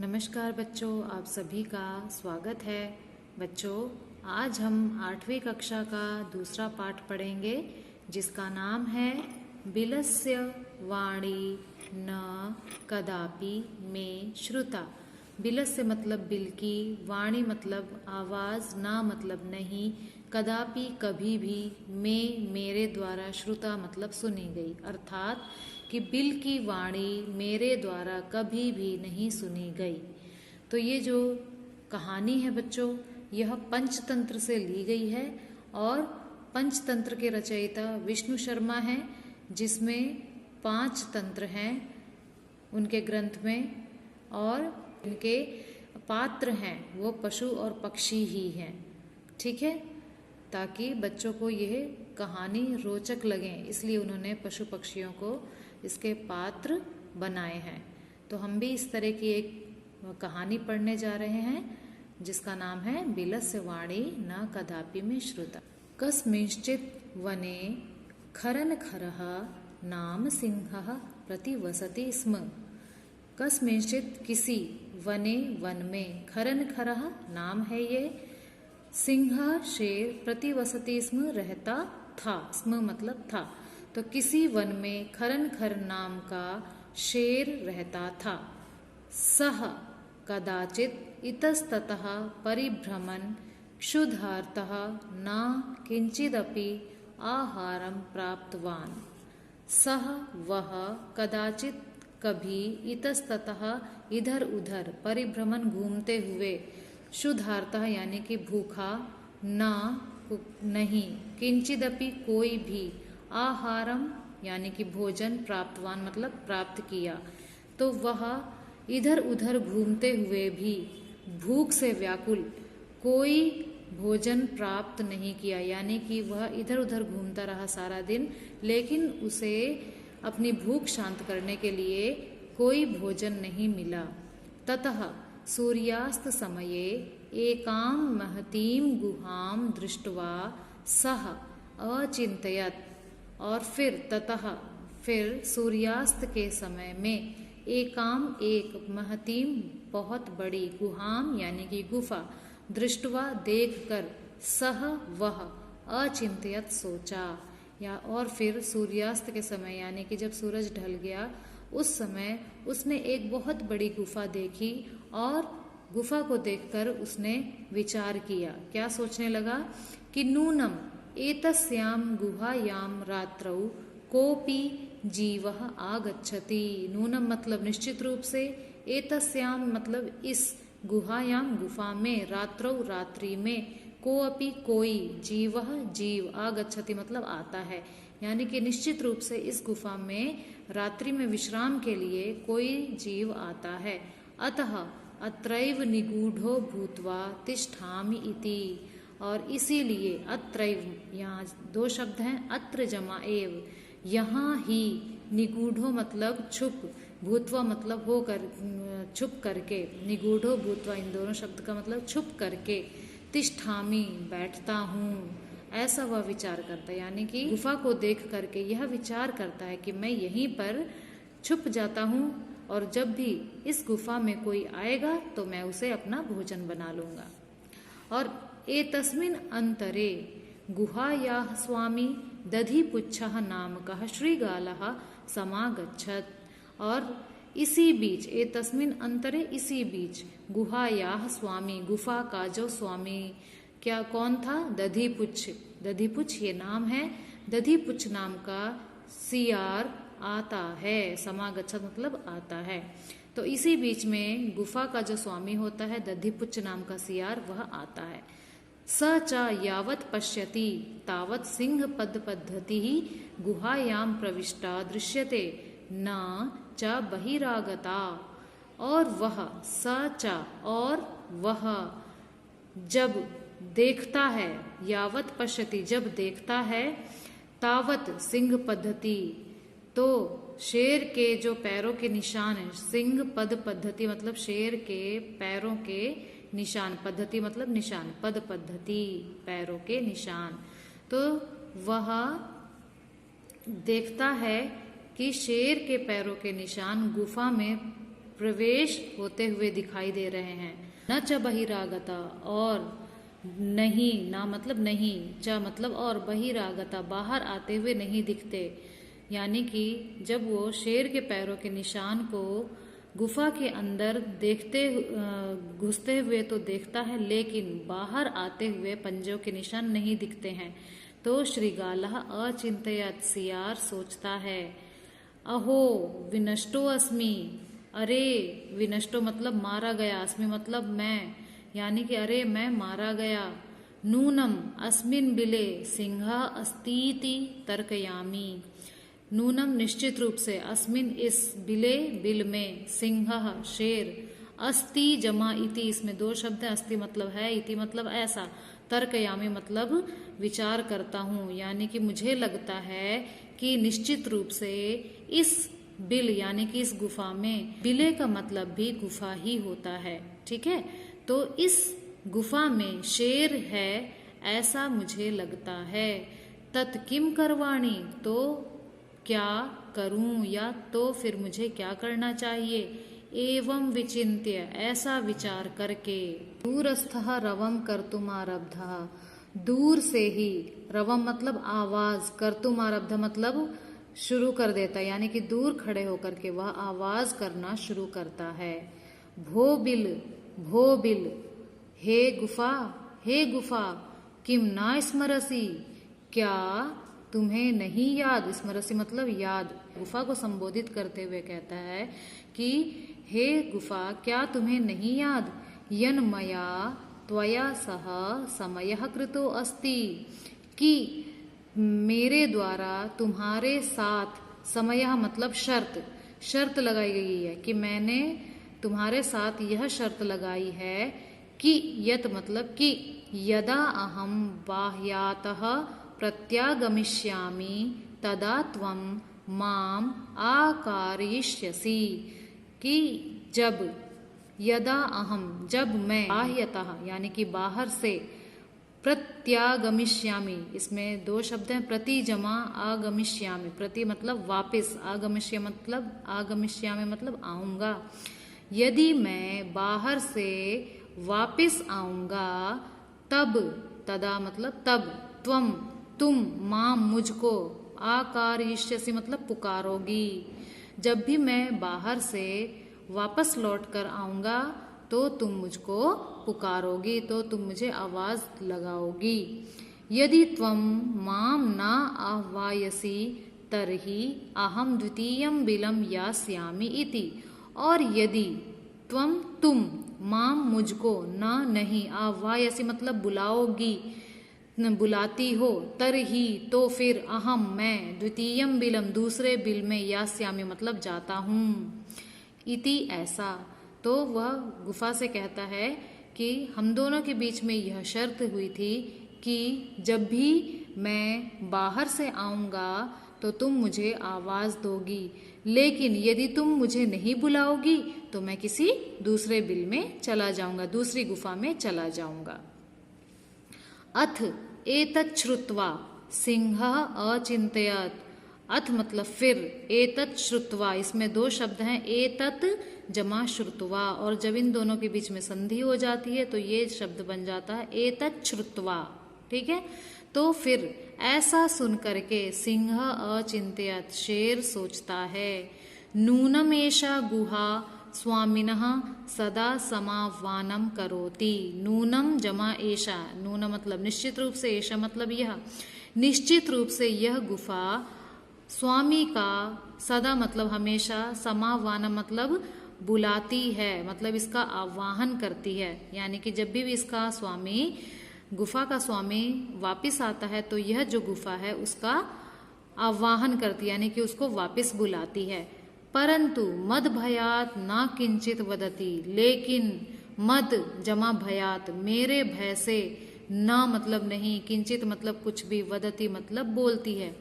नमस्कार बच्चों, आप सभी का स्वागत है। बच्चों, आज हम 8वीं कक्षा का दूसरा पाठ पढ़ेंगे जिसका नाम है बिलस्य वाणी न कदापि मे श्रुता। बिलस्य मतलब बिल की, वाणी मतलब आवाज़, ना मतलब नहीं, कदापि कभी भी, मेरे द्वारा, श्रुता मतलब सुनी गई। अर्थात कि बिल की वाणी मेरे द्वारा कभी भी नहीं सुनी गई। तो ये जो कहानी है बच्चों, यह पंचतंत्र से ली गई है और पंचतंत्र के रचयिता विष्णु शर्मा हैं, जिसमें 5 तंत्र हैं उनके ग्रंथ में, और इनके पात्र हैं वो पशु और पक्षी ही हैं। ठीक है, ताकि बच्चों को यह कहानी रोचक लगे, इसलिए उन्होंने पशु पक्षियों को इसके पात्र बनाए हैं। तो हम भी इस तरह की एक कहानी पढ़ने जा रहे हैं जिसका नाम है बिलस्य वाणी न कदापि मे श्रुता। कस्मिंश्चित् वने खरन खरः नाम सिंहः प्रतिवसति स्म। कस्मिंश्चित् किसी, वने वन में, खरन खरः नाम है ये, सिंह शेर, प्रतिवसति स्म रहता था, स्म मतलब था। तो किसी वन में खरन खर नाम का शेर रहता था। सह कदाचित इतस्ततः परिभ्रमन् क्षुधार्तः न किंचिदपि आहारं प्राप्तवान्। सह वह, कदाचित कभी, इतस्ततः इधर उधर, परिभ्रमण घूमते हुए, क्षुधार्तः यानी कि भूखा, न नहीं, किंचिदपि कोई भी, आहारम यानी कि भोजन, प्राप्तवान मतलब प्राप्त किया। तो वह इधर उधर घूमते हुए भी भूख से व्याकुल कोई भोजन प्राप्त नहीं किया, यानी कि वह इधर उधर घूमता रहा सारा दिन, लेकिन उसे अपनी भूख शांत करने के लिए कोई भोजन नहीं मिला। ततः सूर्यास्त समये एकां महतीं गुहां दृष्ट्वा सः अचिंतयत्। और फिर सूर्यास्त के समय में एकाम एक, महतीम बहुत बड़ी, गुहाम यानी कि गुफा, दृष्टवा देखकर, सह वह, अचिंतयत सोचा, या और फिर सूर्यास्त के समय यानी कि जब सूरज ढल गया उस समय उसने एक बहुत बड़ी गुफा देखी, और गुफा को देखकर उसने विचार किया। क्या सोचने लगा कि नूनम एतस्याम गुहायाम रात्रौ कोपि जीवः आगच्छति। नूनम मतलब निश्चित रूप से, एतस्याम मतलब इस, गुहायाम गुफा में, रात्रौ रात्रि में, कोपि कोई, जीवः जीव, आगच्छति मतलब आता है, यानी कि निश्चित रूप से इस गुफा में रात्रि में विश्राम के लिए कोई जीव आता है। अतः अत्रैव निगूढ़ो भूत्वा तिष्ठामि इति। और इसीलिए अत्रैव, यहाँ 2 शब्द हैं, अत्र जमा एव, यहाँ ही, निगूढ़ो मतलब छुप, भूत्वा मतलब होकर, छुप करके, निगूढ़ो भूत्वा, इन दोनों शब्द का मतलब छुप करके, तिष्ठामि बैठता हूँ, ऐसा वह विचार करता है। यानी कि गुफा को देख करके यह विचार करता है कि मैं यहीं पर छुप जाता हूँ, और जब भी इस गुफा में कोई आएगा तो मैं उसे अपना भोजन बना लूंगा। और एतस्मिन् अंतरे गुहायाः स्वामी दधिपुच्छः नामकः श्रीगालः समागच्छत्। और इसी बीच, एतस्मिन् अंतरे इसी बीच, गुहायाः स्वामी, गुफा का जो स्वामी, क्या कौन था? दधिपुच्छ। दधिपुच्छ ये नाम है, दधिपुच्छ नाम का सियार आता है, समागच्छत मतलब आता है। तो इसी बीच में गुफा का जो स्वामी होता है, दधिपुच्छ नाम का सियार, वह आता है। स च यावत् पश्यति तावत् सिंह पद पद्धति ही गुहायाम प्रविष्टा दृश्यते न च बहिरागता। और वह, स च और वह, जब देखता है, यावत् पश्यति जब देखता है, तावत् सिंह पद्धति तो शेर के जो पैरों के निशान है, सिंह पद पद्धति मतलब शेर के पैरों के निशान, पद्धति मतलब निशान, पद पद्धति पैरों के निशान। तो वह देखता है कि शेर के पैरों के निशान गुफा में प्रवेश होते हुए दिखाई दे रहे हैं। न च बहिरागता, और नहीं, ना मतलब नहीं, च मतलब और, बहिरागता बाहर आते हुए नहीं दिखते। यानी कि जब वो शेर के पैरों के निशान को गुफा के अंदर घुसते हुए तो देखता है, लेकिन बाहर आते हुए पंजों के निशान नहीं दिखते हैं। तो श्रीगालः अचिंतयत्, सियार सोचता है। अहो विनष्टो अस्मि, अरे, विनष्टो मतलब मारा गया, अस्मि मतलब मैं, यानी कि अरे मैं मारा गया। नूनम अस्मिन बिले सिंह अस्तीति तर्कयामी, नूनम निश्चित रूप से, अस्मिन इस, बिले बिल में, सिंह शेर, अस्ति जमा इति, इसमें दो शब्द हैं, अस्ति मतलब है, इति मतलब ऐसा, तर्कयामी मतलब विचार करता हूँ, यानी कि मुझे लगता है कि निश्चित रूप से इस बिल यानी कि इस गुफा में, बिले का मतलब भी गुफा ही होता है, ठीक है। तो इस गुफा में शेर है ऐसा मुझे लगता है। तत् किम करवाणी, तो क्या करूं, या तो फिर मुझे क्या करना चाहिए। एवं विचिन्त्य, ऐसा विचार करके, दूरस्थः रवम कर्तुमारब्धः, दूर से ही, रवम मतलब आवाज, कर्तुमारब्ध मतलब शुरू कर देता, यानी कि दूर खड़े होकर के वह आवाज करना शुरू करता है। भो बिल, भो बिल, हे गुफा, हे गुफा, किम ना स्मरसी, क्या तुम्हें नहीं याद, स्मरसी मतलब याद, गुफा को संबोधित करते हुए कहता है कि हे गुफा, क्या तुम्हें नहीं याद, यन मया त्वया सह समयः कृतो अस्ति, कि मेरे द्वारा तुम्हारे साथ, समयः मतलब शर्त, शर्त लगाई गई है, कि मैंने तुम्हारे साथ यह शर्त लगाई है कि, यत मतलब कि, यदा अहम बाह्यातः प्रत्यागमिष्यामि तदा त्वं माम आकारयिष्यसि, कि जब, यदा अहम जब मैं, बाह्यतः यानी कि बाहर से, प्रत्यागमिष्यामि, इसमें दो शब्द हैं, प्रति जमा आगमिष्यामि, प्रति मतलब वापस, आगमिष्यामि मतलब आऊंगा। यदि मैं बाहर से वापस आऊंगा, तब, तदा मतलब तब, त्वम तुम, माम मुझको, आकारयिष्यसि मतलब पुकारोगी, जब भी मैं बाहर से वापस लौट कर आऊंगा तो तुम मुझको पुकारोगी, तो तुम मुझे आवाज लगाओगी। यदि त्वम माम ना आह्वायसि तरहि अहम द्वितीयं बिलं यास्यामि इति, और यदि त्वम तुम, माम मुझको, ना नहीं, आह्वायसि मतलब बुलाओगी, बुलाती हो, तरही तो फिर, अहम मैं, द्वितीयम बिलम दूसरे बिल में, यास्यामि मतलब जाता हूँ, इति ऐसा। तो वह गुफा से कहता है कि हम दोनों के बीच में यह शर्त हुई थी कि जब भी मैं बाहर से आऊंगा तो तुम मुझे आवाज दोगी, लेकिन यदि तुम मुझे नहीं बुलाओगी तो मैं किसी दूसरे बिल में चला जाऊंगा, दूसरी गुफा में चला जाऊंगा। अथ एतत् श्रुत्वा सिंहः अचिंतयत्, अथ मतलब फिर, एतत् श्रुत्वा, इसमें दो शब्द हैं, एतत् जमा श्रुत्वा, और जब इन दोनों के बीच में संधि हो जाती है तो ये शब्द बन जाता है एतत् श्रुत्वा, ठीक है। तो फिर ऐसा सुन करके सिंह अचिंतयत्, शेर सोचता है, नूनमेषा गुहा स्वामिनः सदा समाह्वानं करोति, नूनम जमा एषा, नून मतलब निश्चित रूप से, एषा मतलब यह, निश्चित रूप से यह गुफा स्वामी का, सदा मतलब हमेशा, समाह्वानम मतलब बुलाती है, मतलब इसका आह्वान करती है, यानी कि जब भी इसका स्वामी, गुफा का स्वामी वापिस आता है तो यह जो गुफा है उसका आह्वान करती है, यानी कि उसको वापिस बुलाती है। परंतु मद भयात ना किंचित वदती, लेकिन मद जमा भयात, मेरे भय से, ना मतलब नहीं, किंचित मतलब कुछ भी, वदती मतलब बोलती है,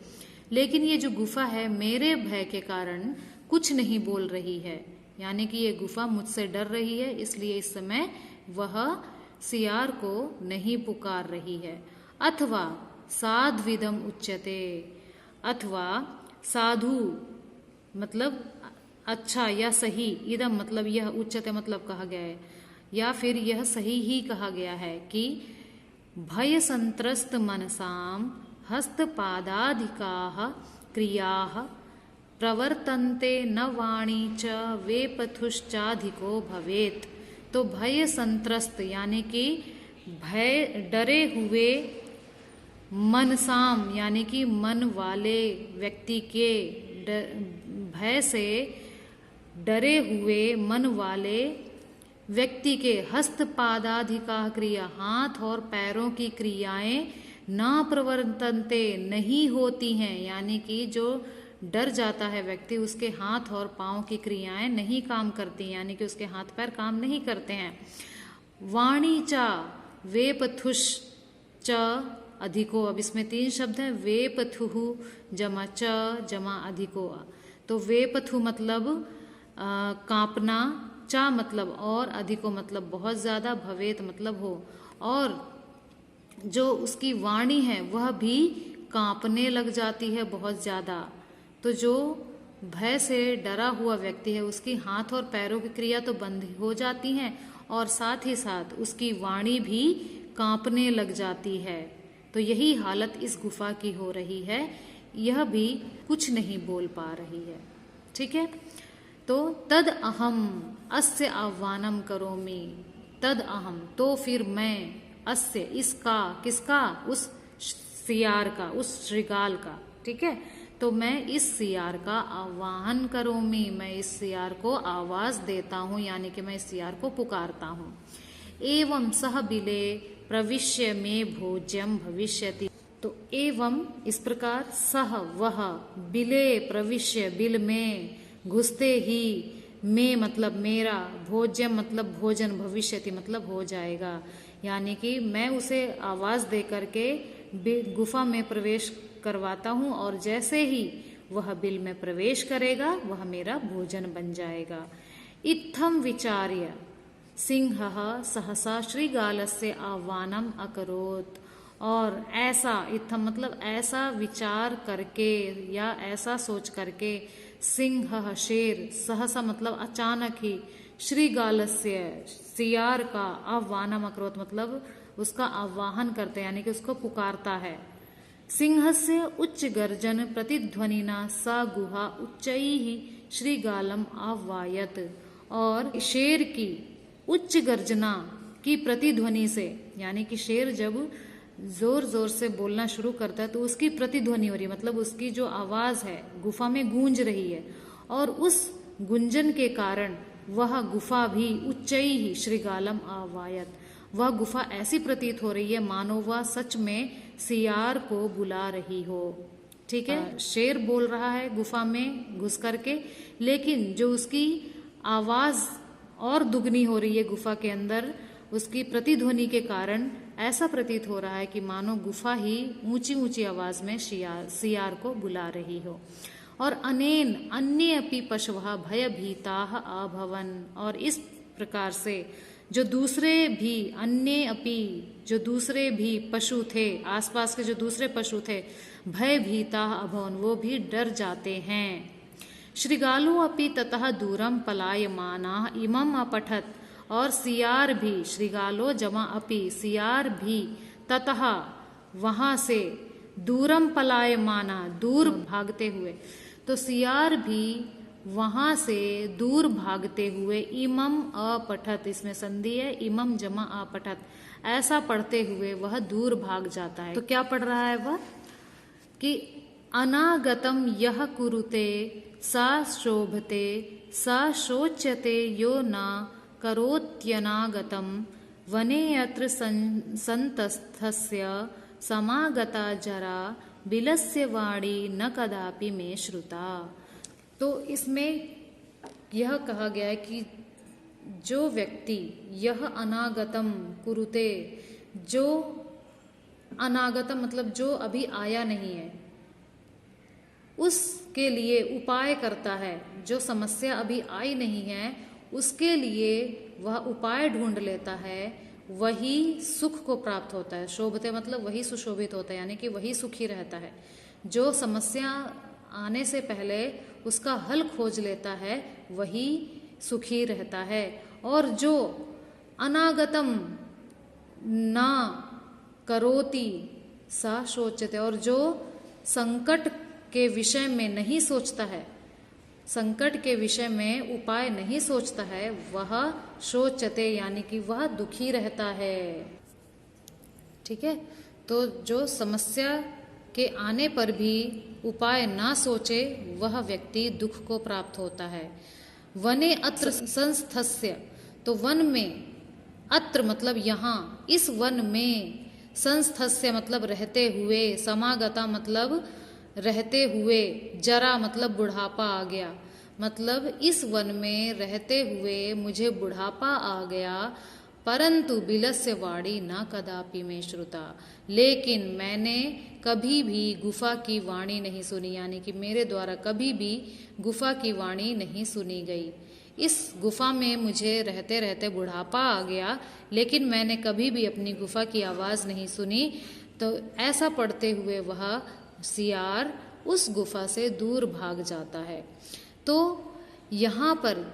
लेकिन ये जो गुफा है मेरे भय के कारण कुछ नहीं बोल रही है, यानी कि ये गुफा मुझसे डर रही है, इसलिए इस समय वह सियार को नहीं पुकार रही है। अथवा साध्विदम उच्यते, अथवा साधु मतलब अच्छा या सही, इदम मतलब यह, उच्चते मतलब कहा गया है, या फिर यह सही ही कहा गया है कि भय संत्रस्त मनसाम हस्तपादाधिकाः क्रियाः प्रवर्तन्ते न वाणी च वेपथुश्चाधिको भवेत्। तो भय संत्रस्त यानी कि भय डरे हुए, मनसाम यानी कि मन वाले व्यक्ति के, भय से डरे हुए मन वाले व्यक्ति के हस्तपादाधिका क्रिया, हाथ और पैरों की क्रियाएं ना प्रवर्तन्ते नहीं होती हैं, यानी कि जो डर जाता है व्यक्ति उसके हाथ और पांव की क्रियाएं नहीं काम करती, यानी कि उसके हाथ पैर काम नहीं करते हैं। वाणी चा वेपथुष च अधिको, अब इसमें 3 शब्द हैं, वेपथुहु जमा च जमा अधिको। तो वेपथु मतलब कांपना, चा मतलब और, अधिको मतलब बहुत ज्यादा, भवेत मतलब हो, और जो उसकी वाणी है वह भी कांपने लग जाती है बहुत ज्यादा। तो जो भय से डरा हुआ व्यक्ति है उसकी हाथ और पैरों की क्रिया तो बंद हो जाती हैं और साथ ही साथ उसकी वाणी भी कांपने लग जाती है। तो यही हालत इस गुफा की हो रही है, यह भी कुछ नहीं बोल पा रही है। ठीक है, तो तद अहम अस्य आह्वानम करोमि, तद अहम तो फिर मैं, अस्य इसका, किसका, उस सियार का, उस श्रृगाल का। ठीक है, तो मैं इस सियार का आह्वान करोमि, मैं इस सियार को आवाज देता हूँ, यानी कि मैं इस सियार को पुकारता हूँ। एवं सह बिले प्रविश्य में भोज्यम भविष्यति, तो एवं इस प्रकार, सह वह, बिले प्रविश्य बिल में घुसते ही, में मतलब मेरा, भोज्यम मतलब भोजन, भविष्यति मतलब हो जाएगा, यानी कि मैं उसे आवाज दे करके गुफा में प्रवेश करवाता हूँ और जैसे ही वह बिल में प्रवेश करेगा वह मेरा भोजन बन जाएगा। इत्थम विचार्य सिंहः सहसा श्रीगालस्य आह्वानम अकरोत्, और ऐसा, इत्थम मतलब ऐसा विचार करके या ऐसा सोच करके, सिंह शेर, सहसा मतलब अचानक ही, श्रीगालस्य सियार का, आह्वानम अकरोत् मतलब उसका आह्वान करते यानी कि उसको पुकारता है। सिंहस्य उच्च गर्जन प्रतिध्वनिना सा गुहा उच्चैः श्रीगालम आह्वायत, और शेर की उच्च गर्जना की प्रतिध्वनि से, यानी कि शेर जब जोर जोर से बोलना शुरू करता है तो उसकी प्रतिध्वनि हो रही है, मतलब उसकी जो आवाज है गुफा में गूंज रही है, और उस गुंजन के कारण वह गुफा भी उच्चैः श्रीगालम आह्वायत, वह गुफा ऐसी प्रतीत हो रही है मानो वह सच में सियार को बुला रही हो। ठीक है, शेर बोल रहा है गुफा में घुस करके, लेकिन जो उसकी आवाज और दुगनी हो रही है गुफा के अंदर, उसकी प्रतिध्वनि के कारण ऐसा प्रतीत हो रहा है कि मानो गुफा ही ऊंची ऊंची आवाज में सियार को बुला रही हो। और अनेन अन्य अपि पशवः भयभीताः अभवन, और इस प्रकार से जो दूसरे भी, अन्य अपि जो दूसरे भी पशु थे, आसपास के जो दूसरे पशु थे, भयभीता अभवन वो भी डर जाते हैं। श्रीगालो अपि ततः दूरम पलायमाना इमम अपठत, और सियार भी, श्रीगालो जमा अपि सियार भी, ततः वहां से, दूरम पलायमाना दूर भागते हुए, तो सियार भी वहां से दूर भागते हुए, इमम अपठत, इसमें संधि है, इमम जमा अपठत, ऐसा पढ़ते हुए वह दूर भाग जाता है। तो क्या पढ़ रहा है वह, कि अनागतम यह कुरुते सा शोभते सा शोच्यते यो न करोत्यनागतम वने यत्र संतस्थस्य समागता जरा बिलस्य वाणी न कदापि में श्रुता। तो इसमें यह कहा गया है कि जो व्यक्ति यह अनागतम कुरुते, जो अनागतम मतलब जो अभी आया नहीं है, उसके लिए उपाय करता है, जो समस्या अभी आई नहीं है उसके लिए वह उपाय ढूंढ लेता है, वही सुख को प्राप्त होता है। शोभते मतलब वही सुशोभित होता है, यानी कि वही सुखी रहता है। जो समस्या आने से पहले उसका हल खोज लेता है वही सुखी रहता है। और जो अनागतम ना करोति सा शोचते, और जो संकट के विषय में नहीं सोचता है, संकट के विषय में उपाय नहीं सोचता है, वह शोचते यानी कि वह दुखी रहता है। ठीक है, तो जो समस्या के आने पर भी उपाय ना सोचे वह व्यक्ति दुख को प्राप्त होता है। वने अत्र संस्थस्य, तो वन में, अत्र मतलब यहाँ, इस वन में, संस्थस्य मतलब रहते हुए, समागता मतलब रहते हुए, जरा मतलब बुढ़ापा आ गया, मतलब इस वन में रहते हुए मुझे बुढ़ापा आ गया। परंतु बिलस्य वाणी न कदापि में श्रुता, लेकिन मैंने कभी भी गुफा की वाणी नहीं सुनी, यानी कि मेरे द्वारा कभी भी गुफा की वाणी नहीं सुनी गई। इस गुफा में मुझे रहते रहते बुढ़ापा आ गया, लेकिन मैंने कभी भी अपनी गुफा की आवाज़ नहीं सुनी। तो ऐसा पढ़ते हुए वह सियार उस गुफा से दूर भाग जाता है। तो यहाँ पर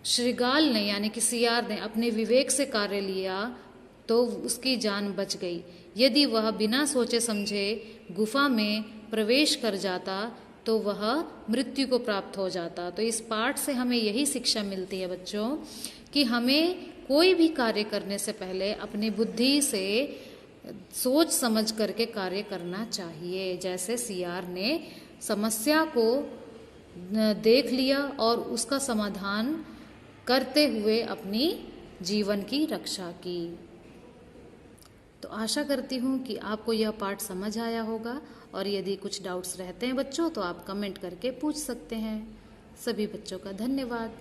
श्रीगाल ने यानी कि सियार ने अपने विवेक से कार्य लिया तो उसकी जान बच गई। यदि वह बिना सोचे समझे गुफा में प्रवेश कर जाता तो वह मृत्यु को प्राप्त हो जाता। तो इस पाठ से हमें यही शिक्षा मिलती है बच्चों कि हमें कोई भी कार्य करने से पहले अपनी बुद्धि से सोच समझ करके कार्य करना चाहिए। जैसे सियार ने समस्या को देख लिया और उसका समाधान करते हुए अपनी जीवन की रक्षा की। तो आशा करती हूँ कि आपको यह पाठ समझ आया होगा, और यदि कुछ डाउट्स रहते हैं बच्चों तो आप कमेंट करके पूछ सकते हैं। सभी बच्चों का धन्यवाद।